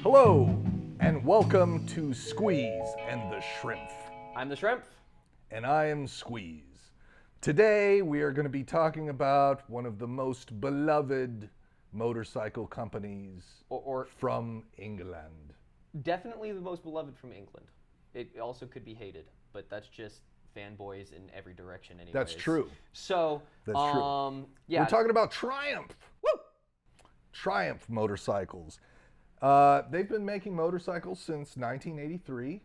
Hello, and welcome to Squeeze and the Shrimp. I'm the Shrimp. And I am Squeeze. Today we are going to be talking about one of the most beloved motorcycle companies Or from England. definitely the most beloved from England. It also could be hated, but that's just fanboys in every direction anyways. That's true. So, That's true. yeah. We're talking about Triumph. Woo! Triumph motorcycles. They've been making motorcycles since 1983,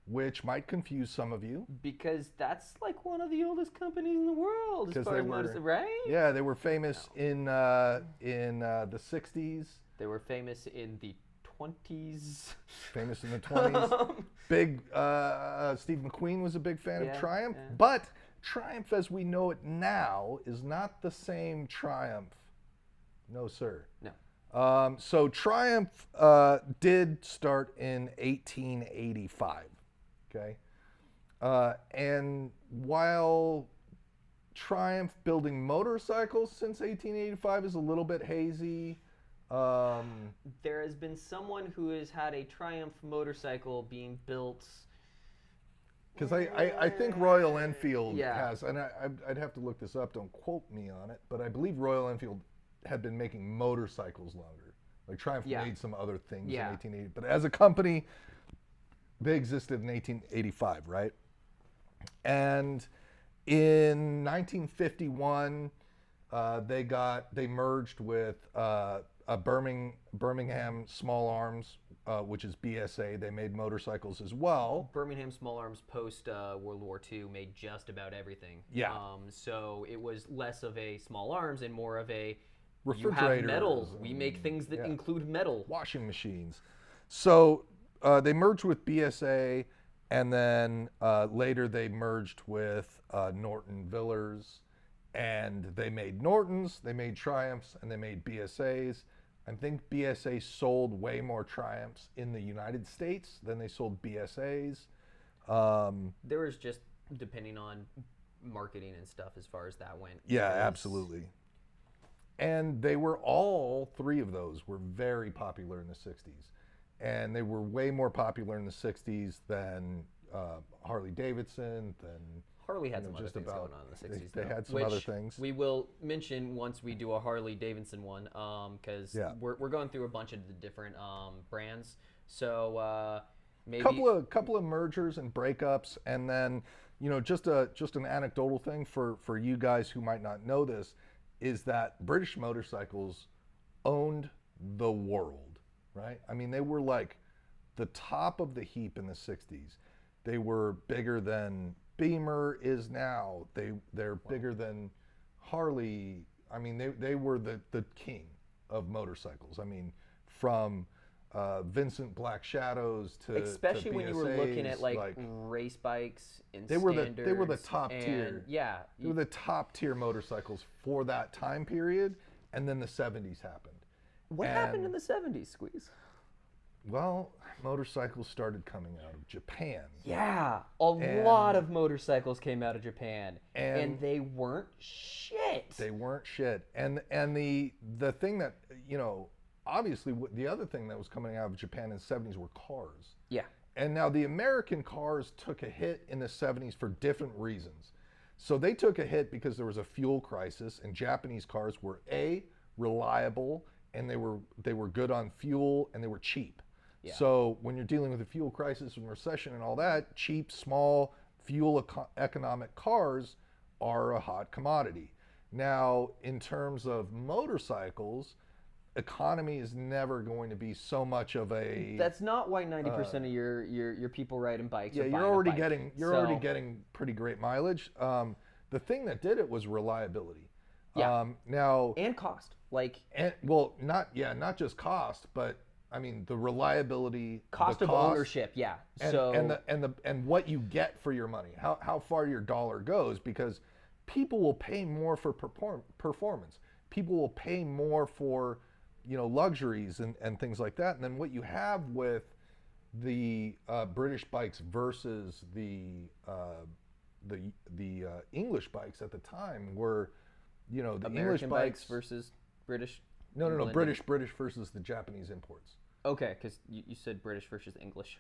which might confuse some of you. Because that's like one of the oldest companies in the world as 'Cause far they as were- motorcycles, right? Yeah, they were famous in the 60s. They were famous in the 20s. Famous in the 20s. Big, Steve McQueen was a big fan of Yeah, Triumph, yeah. but Triumph as we know it now is not the same Triumph. No, sir. No. So Triumph did start in 1885, okay? And while Triumph building motorcycles since 1885 is a little bit hazy, There has been someone who has had a Triumph motorcycle being built. because I think Royal Enfield Yeah. has, and I'd have to look this up, don't quote me on it, but I believe Royal Enfield had been making motorcycles longer. Like Triumph Yeah. made some other things Yeah. in 1880, but as a company, they existed in 1885, right? And in 1951, they merged with Birmingham Small Arms, which is BSA. They made motorcycles as well. Birmingham Small Arms post World War II made just about everything. Yeah. So it was less of a small arms and more of a you have Refrigerators metal. We and- make things that yeah. include metal. Washing machines. So they merged with BSA, and then later they merged with Norton Villers, and they made Nortons, they made Triumphs, and they made BSAs. I think BSA sold way more Triumphs in the United States than they sold BSAs. There was just depending on marketing and stuff as far as that went. Yeah, Because- absolutely. And they were all three of those were very popular in the 60s. And they were way more popular in the 60s than Harley Davidson, than Harley had you know, some other just things about- going on in the 60s. they though, had some other which things. We will mention once we do a Harley Davidson one, because Yeah. we're going through a bunch of the different brands. So maybe couple of mergers and breakups, and then just an anecdotal thing for you guys who might not know this is that British motorcycles owned the world, right? I mean, they were like the top of the heap in the 60s. They were bigger than Beamer is now. They're bigger than Harley. I mean, they were the king of motorcycles. I mean, from Vincent Black Shadows to especially when you were looking at BSAs, like race bikes and they were the standards top and- tier. Yeah, They were the top tier motorcycles for that time period, and then the 70s happened. what happened in and- the 70s, Squeeze? Well, motorcycles started coming out of Japan. Yeah, a lot of motorcycles came out of Japan, and and- they weren't shit. They weren't shit. And the thing that, obviously the other thing that was coming out of Japan in the 70s were cars. Yeah, And now the American cars took a hit in the 70s for different reasons. So they took a hit because there was a fuel crisis, and Japanese cars were reliable, and they were good on fuel, and they were cheap. Yeah. So when you're dealing with a fuel crisis and recession and all that, cheap, small, fuel economic cars are a hot commodity. Now, in terms of motorcycles, economy is never going to be so much of a that's not why 90% of your people riding bikes. yeah, are you're buying a already bike. getting So- getting pretty great mileage. The thing that did it was reliability. Yeah. Now, and cost. Like well, not just cost, but I mean the reliability, cost the of ownership, yeah. and, So and what you get for your money, how far your dollar goes, because people will pay more for performance. People will pay more for luxuries and things like that. And then what you have with the British bikes versus the English bikes at the time were, the American English bikes versus British. No, blended. British versus the Japanese imports. Okay, because you said British versus English.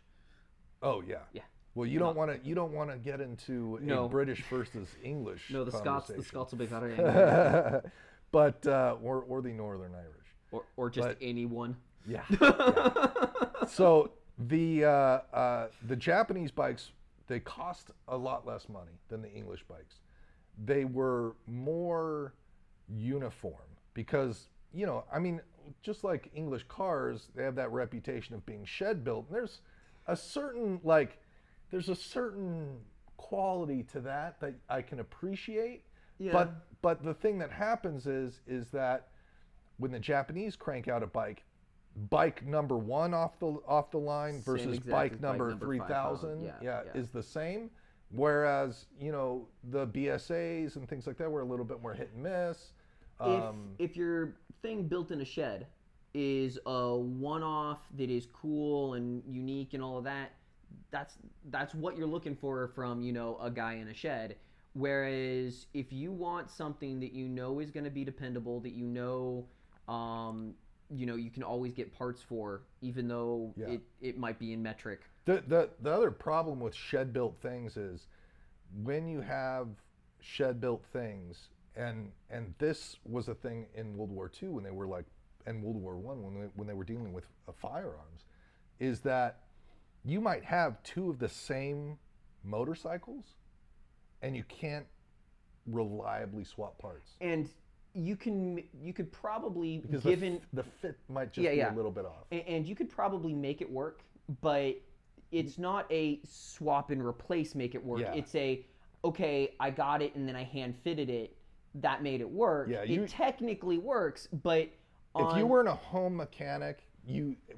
Oh yeah. Yeah. Well, you don't want to get into No. a British versus English. No, the conversation. Scots will be better anyway. But or the Northern Irish. Or just But- anyone. Yeah. yeah. So the Japanese bikes, they cost a lot less money than the English bikes. They were more uniform because, you know, I mean, just like English cars, they have that reputation of being shed built. And there's a certain quality to that I can appreciate. Yeah. But the thing that happens is that when the Japanese crank out a bike number 1 off the line Same versus exact bike as number 5,000. 3,000, Yeah. is the same. Whereas, you know, the BSAs and things like that were a little bit more hit and miss. If your thing built in a shed is a one-off that is cool and unique and all of that, that's what you're looking for from, you know, a guy in a shed. Whereas if you want something that you know is going to be dependable, that you know you can always get parts for, even though it might be in metric. The other problem with shed built things is when you have shed built things, and this was a thing in World War II when they were like, and World War I when they were dealing with firearms, is that you might have 2 of the same motorcycles, and you can't reliably swap parts. And you could probably, Because given the fit might just be a little bit off. and you could probably make it work, but it's not a swap and replace make it work. Yeah. It's a, okay, I got it and then I hand fitted it. That made it work. Yeah, it technically works, but if you weren't a home mechanic,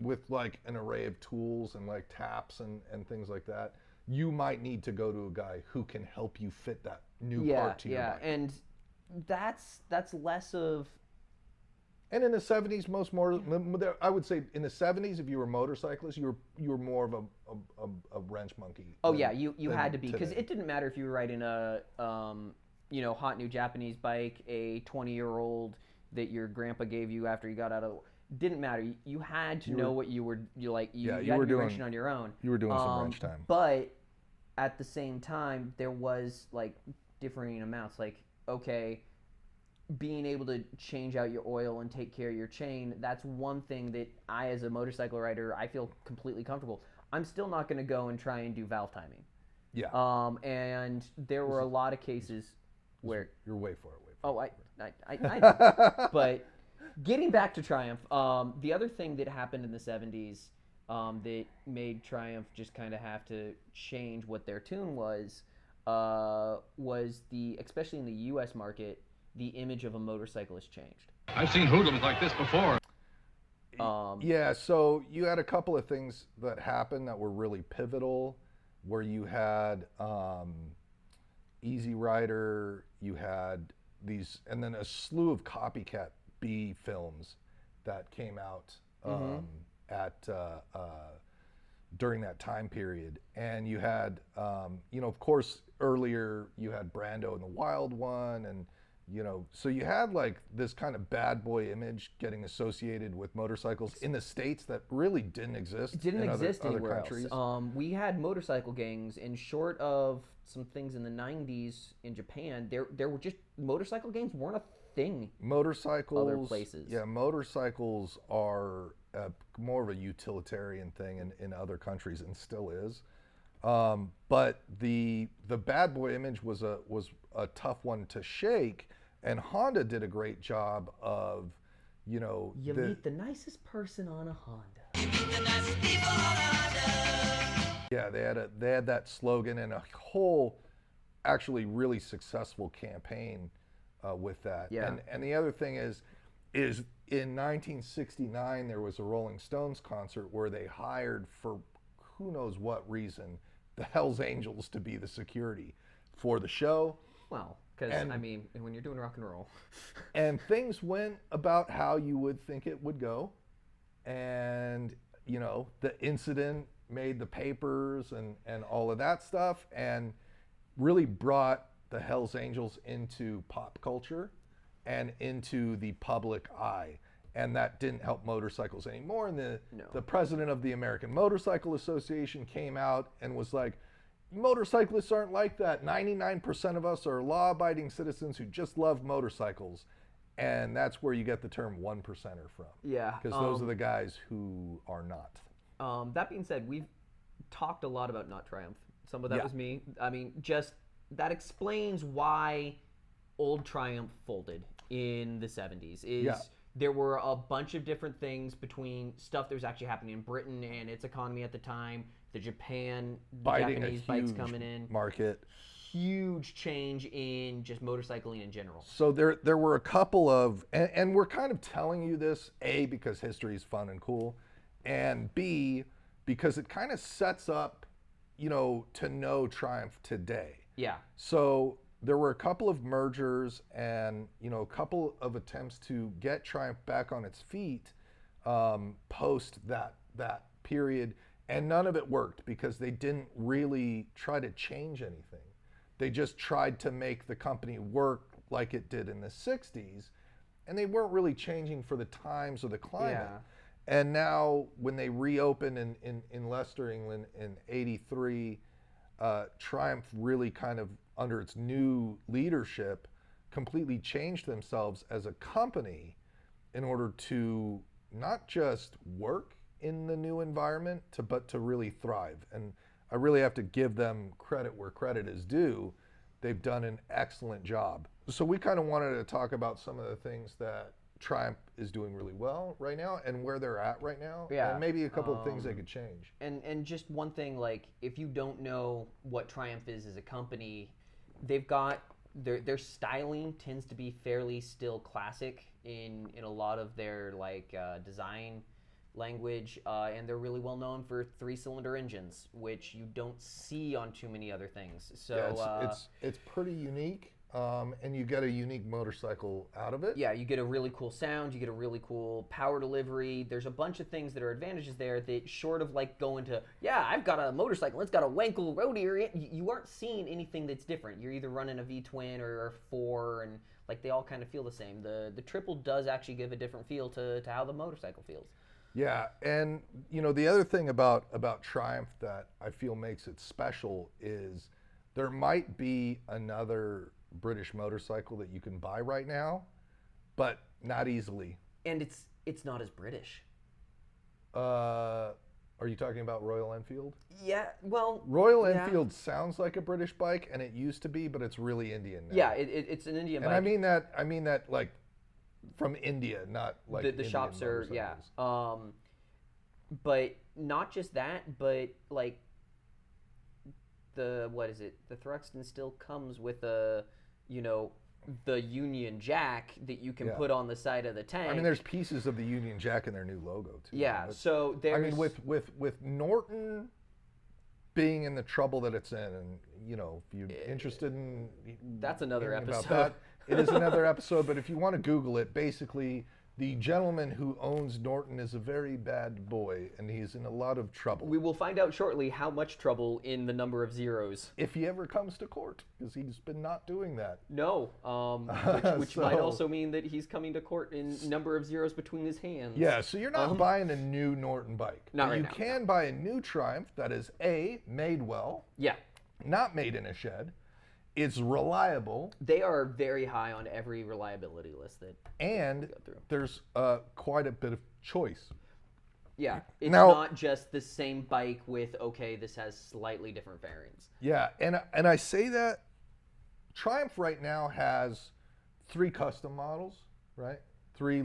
with like an array of tools and like taps and things like that, you might need to go to a guy who can help you fit that new part to your bike. And that's less of. And in the 70s, I would say in the 70s, if you were a motorcyclist, you were more of a wrench monkey. Oh yeah, you had to be, because today. it didn't matter if you were riding a hot new Japanese bike, a 20-year-old that your grandpa gave you after you got out of. Didn't matter. You had to know what you were. You had to be wrenching on your own. You were doing some wrench time. But at the same time, there was like differing amounts. Like, okay, being able to change out your oil and take care of your chain, that's one thing that I, as a motorcycle rider, I feel completely comfortable. I'm still not going to go and try and do valve timing. Yeah. And there were a lot of cases where you're way far away. Oh, I but getting back to Triumph, the other thing that happened in the 70s that made Triumph just kind of have to change what their tune was especially in the U.S. market, the image of a motorcyclist changed. I've seen hoodlums like this before. Yeah, so you had a couple of things that happened that were really pivotal, where you had Easy Rider, you had these, and then a slew of copycat B films that came out during that time period. And you had, of course, earlier you had Brando in the Wild One, and so you had like this kind of bad boy image getting associated with motorcycles in the States that really didn't exist. It didn't in exist other anywhere countries. else. We had motorcycle gangs, and short of some things in the 90s in Japan, there were just, motorcycle gangs weren't a thing. Motorcycles, other places. Yeah, motorcycles are more of a utilitarian thing in other countries, and still is. But the bad boy image was a tough one to shake, and Honda did a great job of, You meet the nicest person on a Honda. Yeah, they had that slogan and a whole, actually really successful campaign with that. Yeah. And the other thing is in 1969 there was a Rolling Stones concert where they hired, for who knows what reason, the Hells Angels to be the security for the show. Well, because, I mean, when you're doing rock and roll. And things went about how you would think it would go. And, the incident made the papers and all of that stuff, and really brought the Hells Angels into pop culture and into the public eye. and that didn't help motorcycles anymore. And No. the president of the American Motorcycle Association came out and was like, motorcyclists aren't like that. 99% of us are law-abiding citizens who just love motorcycles. And that's where you get the term 1%er from. Yeah. Because those are the guys who are not. That being said, we've talked a lot about Not Triumph. Some of that Yeah. was me. I mean, just that explains why old Triumph folded in the 70s. There were a bunch of different things between stuff that was actually happening in Britain and its economy at the time, the Japanese bikes coming in. Market. Huge change in just motorcycling in general. So there were a couple of, and we're kind of telling you this, A, because history is fun and cool, and B, because it kind of sets up, to know Triumph today. Yeah. So there were a couple of mergers and, a couple of attempts to get Triumph back on its feet post that period, and none of it worked because they didn't really try to change anything. They just tried to make the company work like it did in the 60s, and they weren't really changing for the times or the climate. Yeah. And now when they reopened in Leicester, England in '83, Triumph really kind of, under its new leadership, completely changed themselves as a company in order to not just work in the new environment, but to really thrive. And I really have to give them credit where credit is due. They've done an excellent job. So we kind of wanted to talk about some of the things that Triumph is doing really well right now and where they're at right now. Yeah. And maybe a couple of things they could change. And just one thing, like, if you don't know what Triumph is as a company, they've got their styling tends to be fairly still classic in a lot of their design language, and they're really well known for 3-cylinder engines, which you don't see on too many other things. So yeah, it's pretty unique, and you get a unique motorcycle out of it. Yeah, you get a really cool sound, you get a really cool power delivery. There's a bunch of things that are advantages there that, short of going to, I've got a motorcycle, it's got a Wankel roadie, you aren't seeing anything that's different. You're either running a V-twin or a 4, and they all kind of feel the same. The triple does actually give a different feel to how the motorcycle feels. Yeah, and the other thing about Triumph that I feel makes it special is there might be another British motorcycle that you can buy right now, but not easily. And it's not as British. Are you talking about Royal Enfield? Yeah, well, Royal Enfield sounds like a British bike, and it used to be, but it's really Indian now. Yeah, it's an Indian bike. And I mean that like from India, not like the Indian shops are motorcycles. But not just that, but the Thruxton still comes with the Union Jack that you can put on the side of the tank. I mean, there's pieces of the Union Jack in their new logo too. Yeah, but, so there's. I mean, with Norton being in the trouble that it's in, and if you're interested in that's another hearing episode. about that, it is another episode. But if you want to Google it, basically, the gentleman who owns Norton is a very bad boy, and he's in a lot of trouble. We will find out shortly how much trouble in the number of zeros. If he ever comes to court, because he's been not doing that. No, which might also mean that he's coming to court in number of zeros between his hands. Yeah, so you're not buying a new Norton bike. Not right you now. You can buy a new Triumph that is A, made well. Yeah. Not made in a shed. It's reliable. They are very high on every reliability list that and there's quite a bit of choice. Yeah, it's now, not just the same bike with, this has slightly different variants. Yeah, and I say that Triumph right now has 3 custom models, right? 3,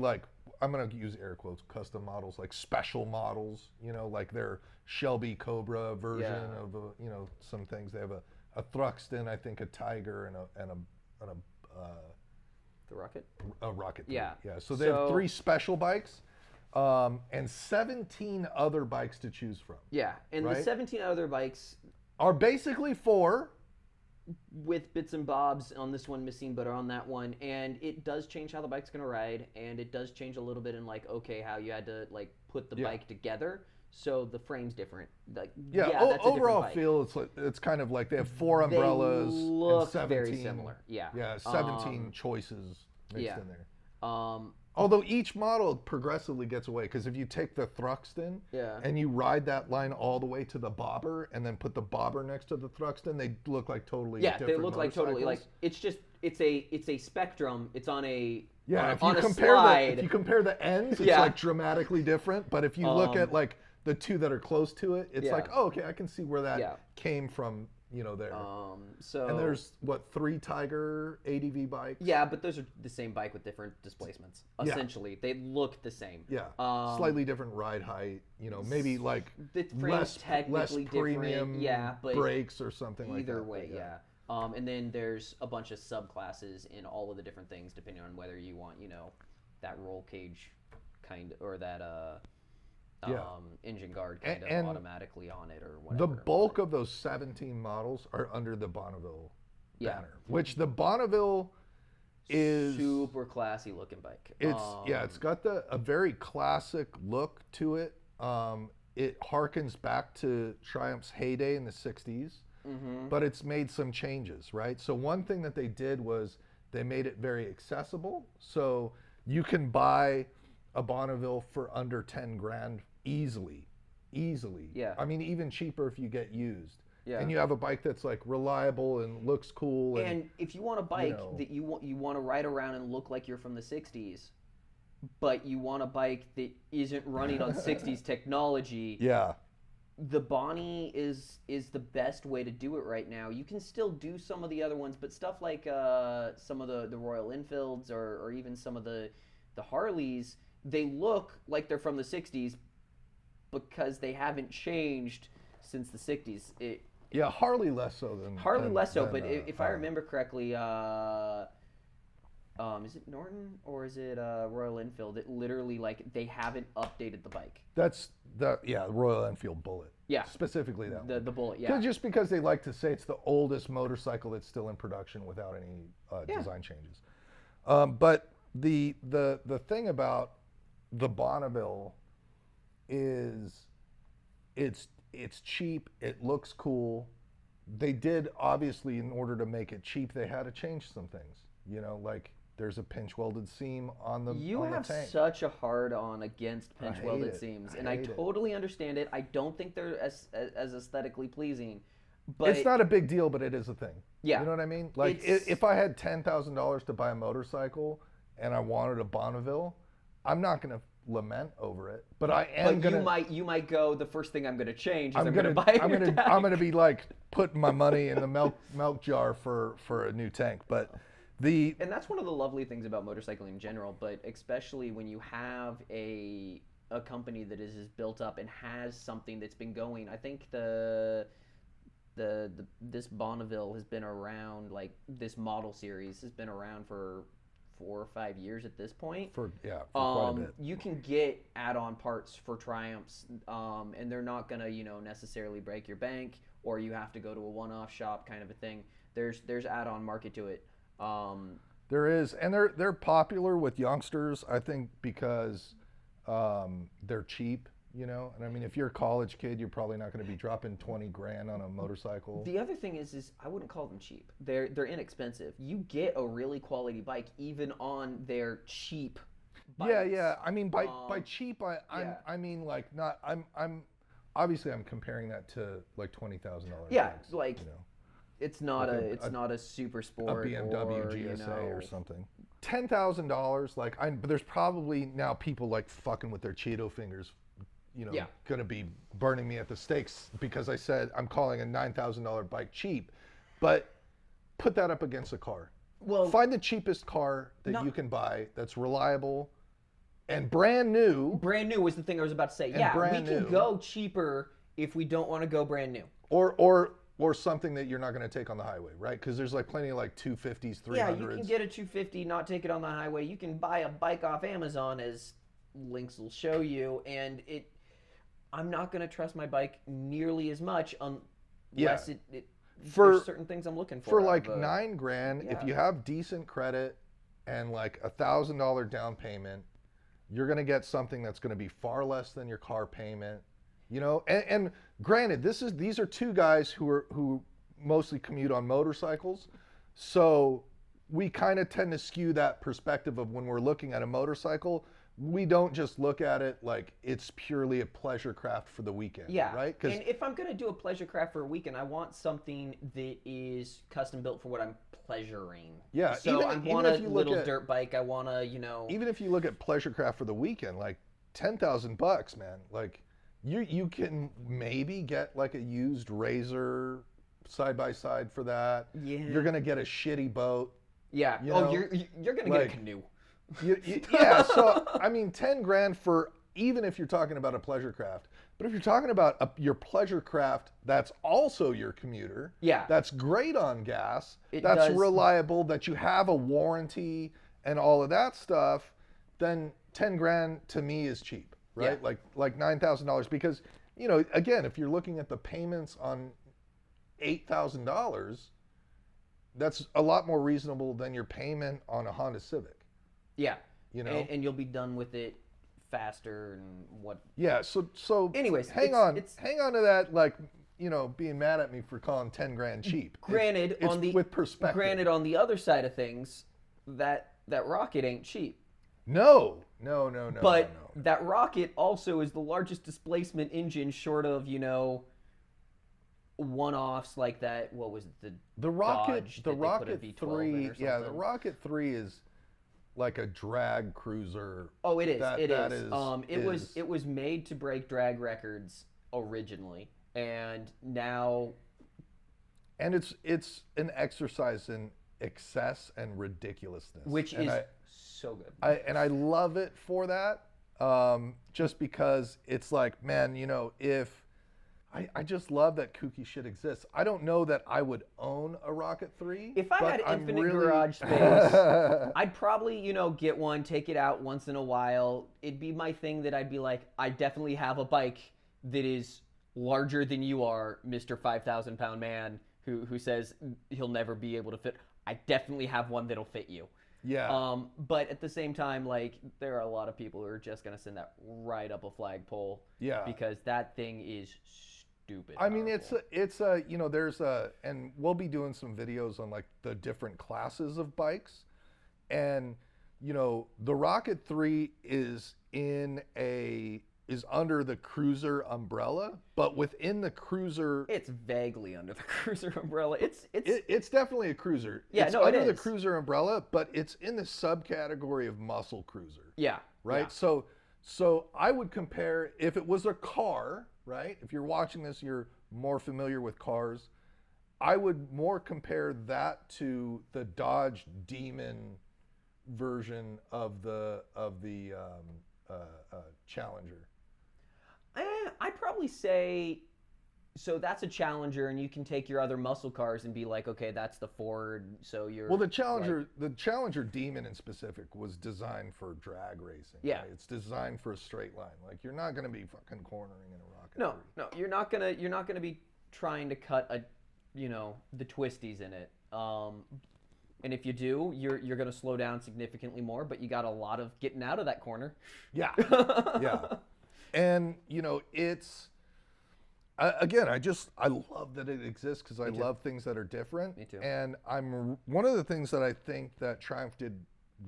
I'm going to use air quotes, custom models, like special models, like their Shelby Cobra version of, some things. They have a Thruxton, I think a Tiger, and a the Rocket? A Rocket. Yeah. Yeah. So they have 3 special bikes, and 17 other bikes to choose from. Yeah, and the 17 other bikes are basically 4 with bits and bobs on this one missing, but are on that one, and it does change how the bike's gonna ride, and it does change a little bit in how you had to put the bike together. So the frame's different. That's overall feel it's kind of like they have 4 umbrellas. They look and 17, very similar. Yeah. Yeah, 17 choices mixed in there. Although each model progressively gets away, because if you take the Thruxton Yeah. and you ride that line all the way to the Bobber and then put the Bobber next to the Thruxton, they look like totally Yeah, different they look like totally like motorcycles. it's a spectrum. It's on a Yeah, on if a you compare slide. if you compare the ends, it's Yeah. like dramatically different. But if you look at like the two that are close to it, it's Yeah. like, oh, okay, I can see where that Yeah. came from. There. So And there's what 3 Tiger ADV bikes. yeah, but those are the same bike with different displacements. Yeah. Essentially, they look the same. Yeah, slightly different ride height. Maybe like The frame's technically premium different. Yeah, but brakes or something like that. either way, yeah. And then there's a bunch of subclasses in all of the different things, depending on whether you want, that roll cage kind or that engine guard kind of automatically on it or whatever. The bulk of those 17 models are under the Bonneville Yeah. banner, which the Bonneville is super classy looking bike. It's got a very classic look to it. It harkens back to Triumph's heyday in the 60s, but it's made some changes, right? So one thing that they did was they made it very accessible. So you can buy a Bonneville for under 10 grand easily. Yeah. I mean, even cheaper if you get used. Yeah. And you have a bike that's like reliable and looks cool. And if you want a bike that you want to ride around and look like you're from the 60s, but you want a bike that isn't running on 60s technology, yeah, the Bonnie is the best way to do it right now. You can still do some of the other ones, but stuff like some of the Royal Enfields or even some of the Harleys, they look like they're from the 60s because they haven't changed since the 60s. Yeah, Harley less so than But if I remember correctly, is it Norton or is it Royal Enfield? It literally they haven't updated the bike. That's the Royal Enfield Bullet. Yeah, specifically that one. The Bullet. Yeah, just because they like to say it's the oldest motorcycle that's still in production without any design changes. But the thing about the Bonneville is it's cheap, it looks cool. They did, obviously, in order to make it cheap, they had to change some things. Like there's a pinch welded seam on the You on have the tank. such a hard on against pinch welded it. seams, I and I hate it. totally understand it. I don't think they're as aesthetically pleasing. But It's not a big deal, but it is a thing. Yeah. You know what I mean? Like if I had $10,000 to buy a motorcycle and I wanted a Bonneville, I'm not going to lament over it, but I am But going to. you might go. The first thing I'm going to change is I'm going to buy. I'm going to be like putting my money in the milk jar for a new tank, but. And that's one of the lovely things about motorcycling in general, but especially when you have a company that is built up and has something that's been going. I think this Bonneville has been around, like this model series has been around for 4 or 5 years at this point. For quite a bit. You can get add-on parts for Triumphs, and they're not gonna necessarily break your bank, or you have to go to a one-off shop kind of a thing. There's add-on market to it. There is, and they're popular with youngsters, I think, because they're cheap, And I mean, if you're a college kid, you're probably not going to be dropping 20 grand on a motorcycle. The other thing is I wouldn't call them cheap. They're inexpensive. You get a really quality bike even on their cheap bikes. Yeah. I mean, by cheap, I mean like not. I'm obviously I'm comparing that to like $20,000. Yeah, bikes, like. It's not a super sport, a BMW or, GSA or something. $10,000, but there's probably now people like fucking with their Cheeto fingers, gonna be burning me at the stakes because I said I'm calling a $9,000 bike cheap, but put that up against a car. Well, find the cheapest car that you can buy that's reliable and brand new. Brand new was the thing I was about to say. Yeah, we can go cheaper if we don't want to go brand new. Or something that you're not going to take on the highway, right? Because there's like plenty of like 250s, 300s. Yeah, you can get a 250, not take it on the highway. You can buy a bike off Amazon, as links will show you, and I'm not going to trust my bike nearly as much unless there's certain things I'm looking for. For like $9 grand, if you have decent credit and like $1,000 down payment, you're going to get something that's going to be far less than your car payment. And granted, these are two guys who mostly commute on motorcycles, so we kind of tend to skew that perspective of when we're looking at a motorcycle. We don't just look at it like it's purely a pleasure craft for the weekend, Yeah. right? And if I'm gonna do a pleasure craft for a weekend, I want something that is custom built for what I'm pleasuring. Yeah, So I want a if you look little at, dirt bike. I want to, even if you look at pleasure craft for the weekend, like $10,000, man, like you can maybe get like a used Razor side by side for that. Yeah. You're gonna get a shitty boat. Yeah. You Oh, know, you're gonna get a canoe. Yeah, so I mean, 10 grand for, even if you're talking about a pleasure craft, but if you're talking about your pleasure craft that's also your commuter, Yeah. that's great on gas, It that's does. reliable, that you have a warranty and all of that stuff, then 10 grand to me is cheap, right? Yeah. Like $9,000, because, you know, again, if you're looking at the payments on $8,000, that's a lot more reasonable than your payment on a Honda Civic. Yeah. You know? And you'll be done with it faster and what. Yeah, so Anyways, hang on to that, like, you know, being mad at me for calling 10 grand cheap. Granted, it's with perspective. Granted, on the other side of things, that rocket ain't cheap. No. But that rocket also is the largest displacement engine, short of, one-offs like that. What was it, the rocket? Dodge The that they put a Rocket V12 3, in or yeah, the something? Rocket 3 is like a drag cruiser. Oh, it is. That is. It was made to break drag records originally, and now. And it's an exercise in excess and ridiculousness, Which and is so good. I love it for that, just because it's like, man, you know, if I just love that kooky shit exists. I don't know that I would own a Rocket 3. If I but had I'm infinite really... garage space, I'd probably, get one, take it out once in a while. It'd be my thing that I'd be like, I definitely have a bike that is larger than you are, Mr. 5,000-pound man who says he'll never be able to fit. I definitely have one that'll fit you. Yeah. But at the same time, like, there are a lot of people who are just going to send that right up a flagpole. Yeah. Because that thing is stupid. I mean, powerful. it's a, you know, there's a, and we'll be doing some videos on like the different classes of bikes, and you know, the Rocket 3 is under the cruiser umbrella, but within the cruiser, It's vaguely under the cruiser umbrella. it's definitely a cruiser. Yeah, it's no, it under the is. cruiser umbrella, but it's in the subcategory of muscle cruiser. Yeah. Right. Yeah. So I would compare, if it was a car, right? If you're watching this, you're more familiar with cars. I would more compare that to the Dodge Demon version of the Challenger. I'd probably say, so that's a Challenger, and you can take your other muscle cars and be like, okay, that's the Ford. So you're Well, the Challenger Demon in specific was designed for drag racing. Yeah. Right? It's designed for a straight line. Like, you're not going to be fucking cornering in a Rocket. No, you're not gonna be trying to cut the twisties in it. And if you do, you're gonna slow down significantly more, but you got a lot of getting out of that corner. Yeah. Yeah. And, you know, it's, again, I love that it exists because I love things that are different. Me too. And one of the things that I think that Triumph did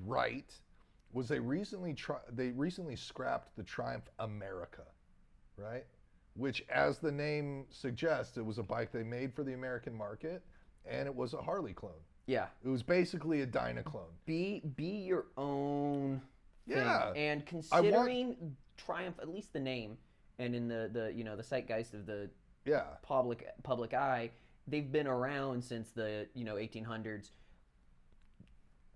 right was they recently scrapped the Triumph America, right? Which, as the name suggests, it was a bike they made for the American market, and it was a Harley clone. Yeah. It was basically a Dyna clone. Be your own thing. Yeah. And considering Triumph, at least the name, and in the zeitgeist of the public eye, they've been around since the 1800s.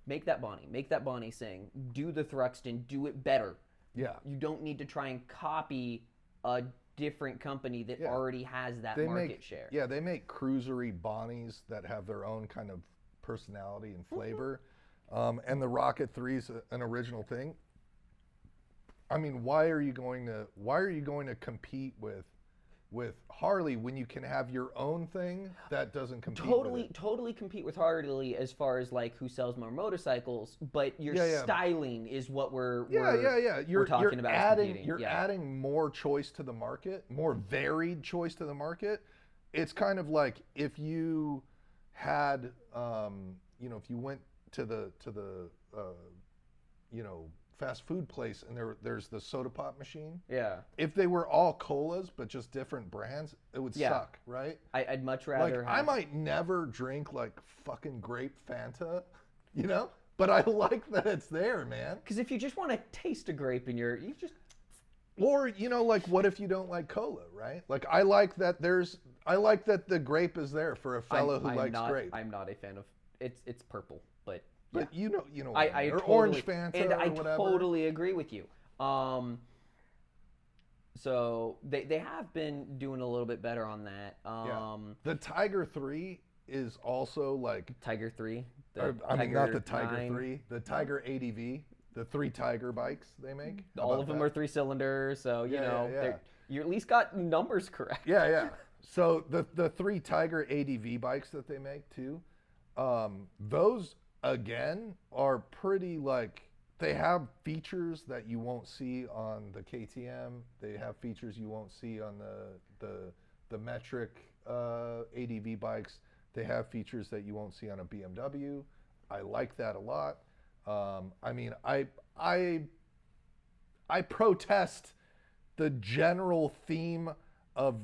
Make that Bonnie sing. Do the Thruxton, do it better. Yeah. You don't need to try and copy a different company that already has that market share. Yeah, they make cruisery Bonnies that have their own kind of personality and flavor. And the Rocket 3 is an original thing. I mean, why are you going to compete with Harley when you can have your own thing that doesn't compete with it? Totally compete with Harley as far as like who sells more motorcycles, but your styling is what we're talking about. Adding more choice to the market, more varied choice to the market. It's kind of like if you had, if you went to the you know, fast food place, and there's the soda pop machine. Yeah. If they were all colas but just different brands, it would Yeah. suck, right? I'd much Like rather I have. might never drink like fucking grape Fanta, you know, but I like that it's there, man. Because if you just want to taste a grape in you just. Or you know, like what if you don't like cola, right? Like I like that the grape is there for a fellow who likes grape. I'm not a fan of it's purple, but But you know, what I mean. Or totally, orange Fanta and or I whatever. totally agree with you. So they have been doing a little bit better on that. The Tiger 3 is also like, Tiger 3. not the Tiger 9. 3, the Tiger ADV, the 3 Tiger bikes they make. How All about of them that? are 3-cylinder, so you Yeah, know yeah. you at least got numbers correct. Yeah. So the 3 Tiger ADV bikes that they make too, those again are pretty like, they have features that you won't see on the KTM. They have features you won't see on the metric ADV bikes. They have features that you won't see on a BMW. I like that a lot. I mean, I protest the general theme of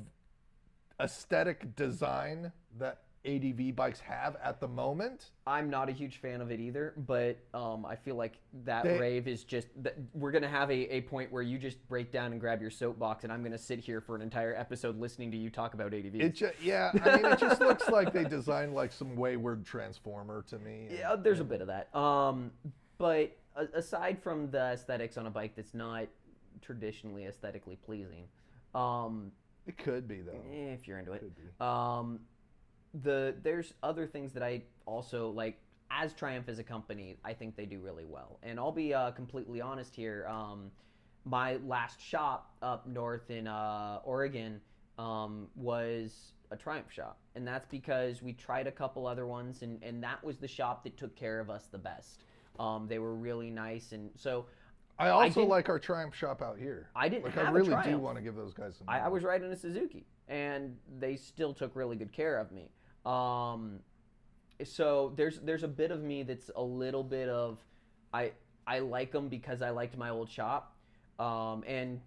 aesthetic design that ADV bikes have at the moment. I'm not a huge fan of it either, but I feel like that They- rave is just that we're gonna have a point where you just break down and grab your soapbox, and I'm gonna sit here for an entire episode listening to you talk about ADVs. I mean, it just looks like they designed like some wayward transformer to me. Yeah, there's a bit of that. But aside from the aesthetics on a bike that's not traditionally aesthetically pleasing, It could be though. if you're into it, Could be. there's other things that I also like. As Triumph as a company, I think they do really well. And I'll be completely honest here. My last shop up north in Oregon was a Triumph shop. And that's because we tried a couple other ones, and that was the shop that took care of us the best. They were really nice. And so I also didn't- like our Triumph shop out here. I didn't like. have I a really do Triumph. want to give those guys some. I was riding a Suzuki, and they still took really good care of me. So there's a bit of me that's a little bit of I like them because I liked my old shop, and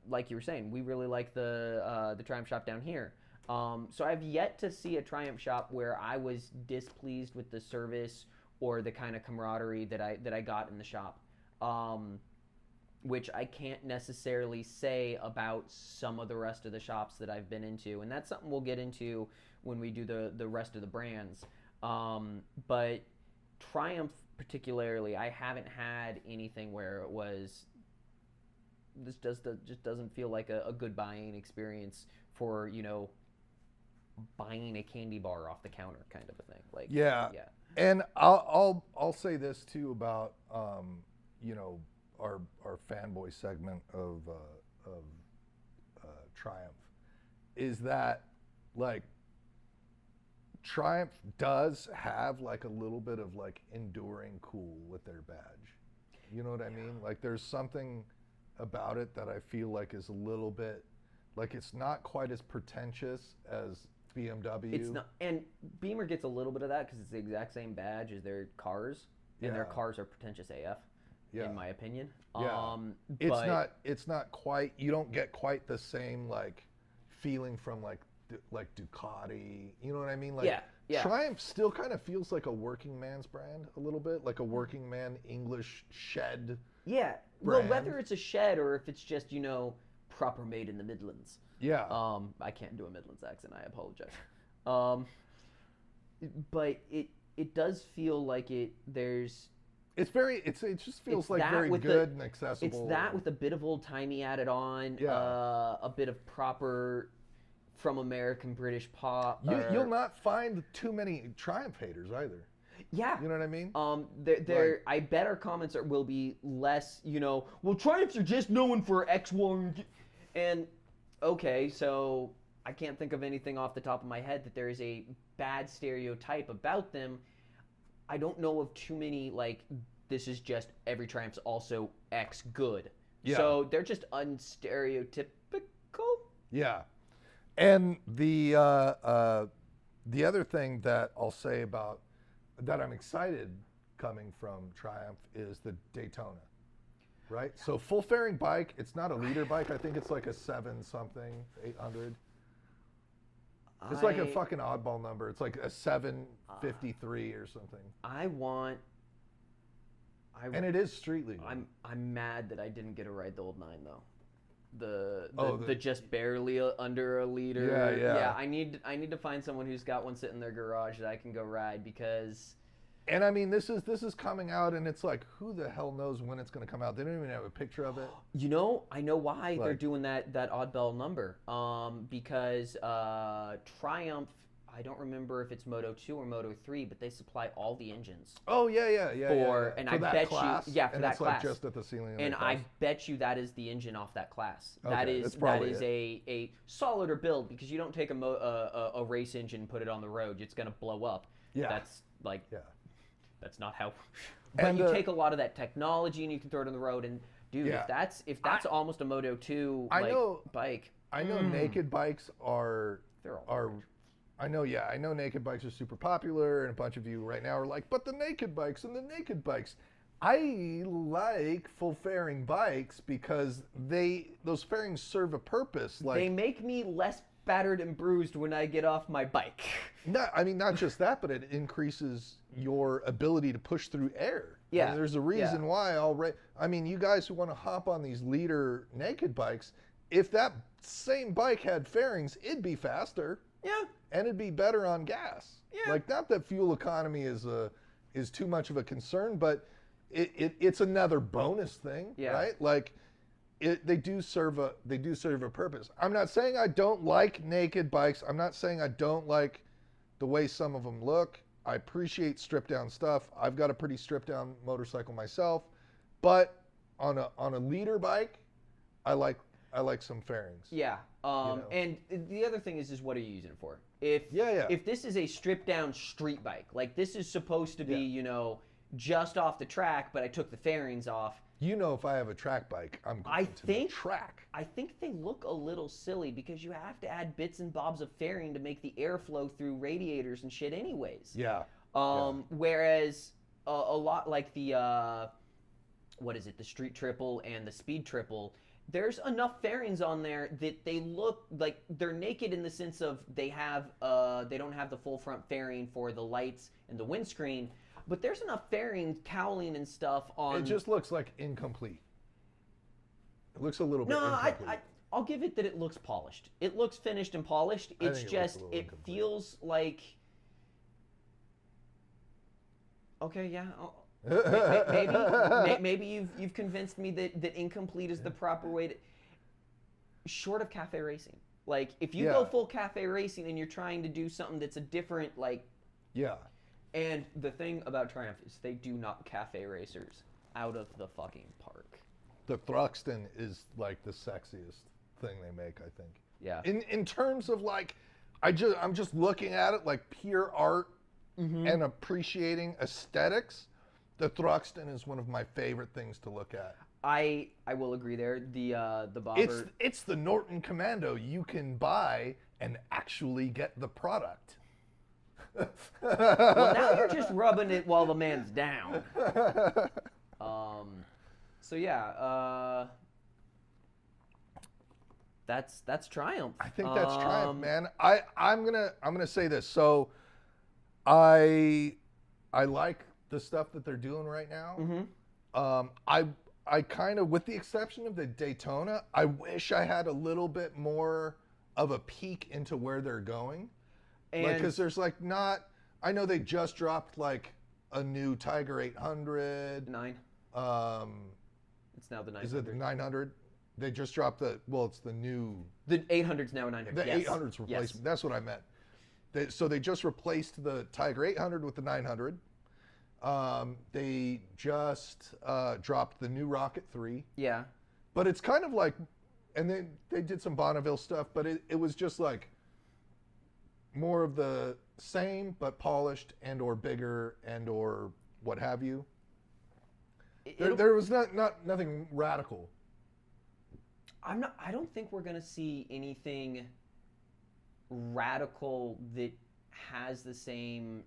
like you were saying, we really like the Triumph shop down here. So I've yet to see a Triumph shop where I was displeased with the service or the kind of camaraderie that I got in the shop. Which I can't necessarily say about some of the rest of the shops that I've been into. And that's something we'll get into when we do the rest of the brands. But Triumph particularly, I haven't had anything where it was, this just doesn't feel like a good buying experience for, buying a candy bar off the counter kind of a thing. Like, Yeah. yeah. And I'll say this too about our fanboy segment of Triumph is that like Triumph does have like a little bit of like enduring cool with their badge. You know what I mean? Like there's something about it that I feel like is a little bit like it's not quite as pretentious as BMW. It's not, and Beamer gets a little bit of that because it's the exact same badge as their cars, and their Yeah. cars are pretentious AF, Yeah. in my opinion. Yeah. But It's not quite. You don't get quite the same like feeling from like Ducati. You know what I mean? Like Yeah. Triumph still kind of feels like a working man's brand a little bit, like a working man English shed. yeah, well, brand. whether it's a shed or if it's just proper made in the Midlands. Yeah. I can't do a Midlands accent. I apologize. But it does feel like there's. It just feels It's like that very with good and accessible. It's that with a bit of old timey added on. Yeah. A bit of proper from American British pop. You'll not find too many Triumph haters either. Yeah. You know what I mean? There. I bet our comments will be less. Well, Triumphs are just known for X, Y, and okay, so I can't think of anything off the top of my head that there is a bad stereotype about them. I don't know of too many like this is just every Triumph's also X good. Yeah. So they're just unstereotypical. Yeah, and the other thing that I'll say about that I'm excited coming from Triumph is the Daytona, right? So full fairing bike, it's not a leader bike. I think it's like a 7 something, 800. It's like a fucking oddball number. It's like a 753 or something. And it is street legal. I'm mad that I didn't get to ride the old 9 though. The just barely under a liter. Yeah. I need to find someone who's got one sitting in their garage that I can go ride because. And I mean, this is coming out, and it's like, who the hell knows when it's going to come out? They don't even have a picture of it. You know, I know why they're doing that oddball number. Because Triumph, I don't remember if it's Moto 2 or Moto 3, but they supply all the engines. Oh yeah. And for I that bet class, you, for and that it's class, like just at the ceiling. Of and the class. I bet you that is the engine off that class. Okay, that is it. a solider build because you don't take a race engine and put it on the road. It's gonna blow up. Yeah. That's like. Yeah. That's not how. But And you take a lot of that technology and you can throw it on the road. And dude, Yeah. if that's almost a Moto 2 bike. I know naked bikes are. They're all. I know naked bikes are super popular, and a bunch of you right now are like, but the naked bikes and the naked bikes. I like full fairing bikes because those fairings serve a purpose. Like They make me less battered and bruised when I get off my bike. Not just that, but it increases your ability to push through air. Yeah. And there's a reason why you guys who want to hop on these leader naked bikes, if that same bike had fairings, it'd be faster. Yeah. And it'd be better on gas. Yeah. Like, not that fuel economy is too much of a concern, but it's another bonus thing, right? Like, they do serve a purpose. I'm not saying I don't like naked bikes. I'm not saying I don't like the way some of them look. I appreciate stripped down stuff. I've got a pretty stripped down motorcycle myself, but on a leader bike, I like some fairings. Yeah. And the other thing is what are you using it for? If this is a stripped down street bike, like this is supposed to be, just off the track, but I took the fairings off. If I have a track bike, I'm going to the track. I think they look a little silly because you have to add bits and bobs of fairing to make the air flow through radiators and shit anyways. Yeah. Whereas a lot like the, the street triple and the speed triple, there's enough fairings on there that they look like they're naked in the sense of they don't have the full front fairing for the lights and the windscreen, but there's enough fairing, cowling and stuff on. It just looks like incomplete. It looks a little bit incomplete. I'll give it that it looks polished. It looks finished and polished. It's just it feels like. Okay, yeah. Maybe you've convinced me that incomplete is the proper way to. Short of cafe racing, like if you go full cafe racing and you're trying to do something that's a different Yeah. And the thing about Triumph is they do not cafe racers out of the fucking park. The Thruxton is like the sexiest thing they make, I think. Yeah. In terms of I'm just looking at it like pure art and appreciating aesthetics. The Thruxton is one of my favorite things to look at. I will agree there. The bobber. It's the Norton Commando you can buy and actually get the product. Well, now you're just rubbing it while the man's down. So yeah, that's Triumph. I think that's Triumph, man. I'm gonna say this. So, I like the stuff that they're doing right now. I kind of, with the exception of the Daytona, I wish I had a little bit more of a peek into where they're going. Because there's I know they just dropped a new Tiger 800. 9. It's now the 900. Is it the 900? They just dropped it's the new. The 800's now a 900. The 800's replacement. Yes. That's what I meant. So they just replaced the Tiger 800 with the 900. They just dropped the new Rocket 3. Yeah. But it's kind of and they did some Bonneville stuff, but it was just more of the same, but polished and or bigger and or what have you. There was nothing radical. I don't think we're gonna see anything radical that has the same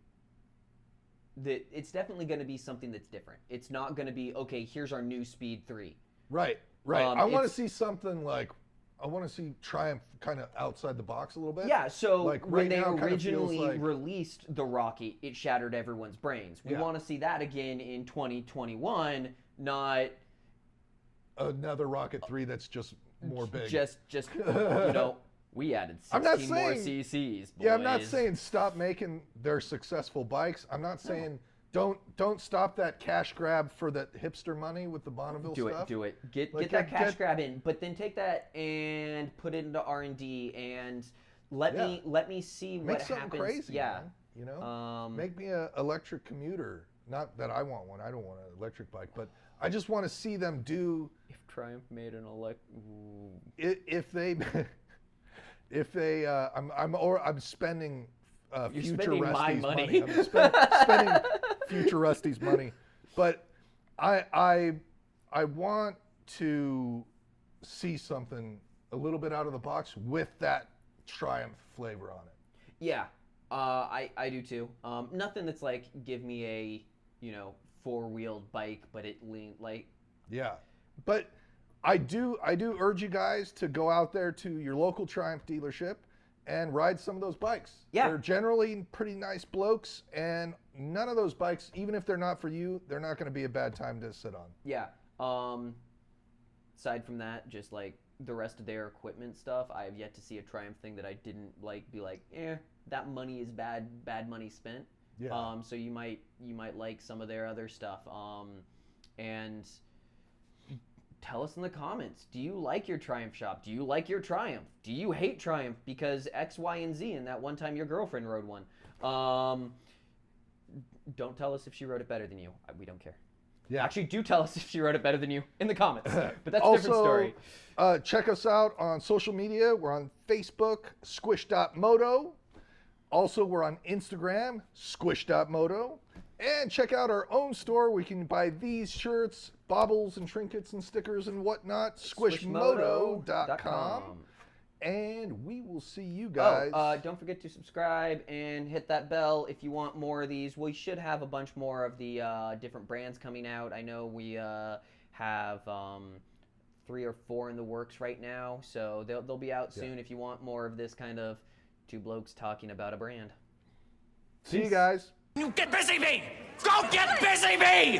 it's definitely going to be something that's different. It's not going to be, okay, here's our new Speed 3. Right. I want to see something like, I want to see Triumph kind of outside the box a little bit. Yeah, so like when right they now, originally like... released the Rocket, it shattered everyone's brains. We want to see that again in 2021, not another Rocket 3 that's just more big. Just you know, we added 16 more CCs. Boys. Yeah, I'm not saying stop making their successful bikes. I'm not saying don't stop that cash grab for that hipster money with the Bonneville stuff. Do it. Get that cash grab in, but then take that and put it into R&D and let me see what happens. Make something crazy, yeah. man, you know? Make me an electric commuter. Not that I want one. I don't want an electric bike, but I just want to see them do. If Triumph made an electric, if they, I'm spending. You're future spending Rusty's my money. I'm spending future Rusty's money, but I want to see something a little bit out of the box with that Triumph flavor on it. Yeah, I do too. Nothing that's like give me a four-wheeled bike, but it lean like. Yeah, but I do urge you guys to go out there to your local Triumph dealership and ride some of those bikes. Yeah. They're generally pretty nice blokes, and none of those bikes, even if they're not for you, they're not going to be a bad time to sit on. Yeah. Aside from that, just like the rest of their equipment stuff, I have yet to see a Triumph thing that I didn't be like, that money is bad money spent. Yeah. So you might like some of their other stuff. And tell us in the comments, do you like your Triumph shop? Do you like your Triumph? Do you hate Triumph because X, Y, and Z and that one time your girlfriend rode one? Don't tell us if she rode it better than you. We don't care. Yeah. Actually, do tell us if she wrote it better than you in the comments. But that's a different story. Check us out on social media. We're on Facebook, squish.moto. Also, we're on Instagram, squish.moto. And check out our own store. We can buy these shirts, baubles and trinkets and stickers and whatnot, squishmoto.com. And we will see you guys. Don't forget to subscribe and hit that bell if you want more of these. We should have a bunch more of the different brands coming out. I know we have 3 or 4 in the works right now, so they'll be out soon if you want more of this kind of two blokes talking about a brand. See you guys. You get busy bee! Go get busy bee!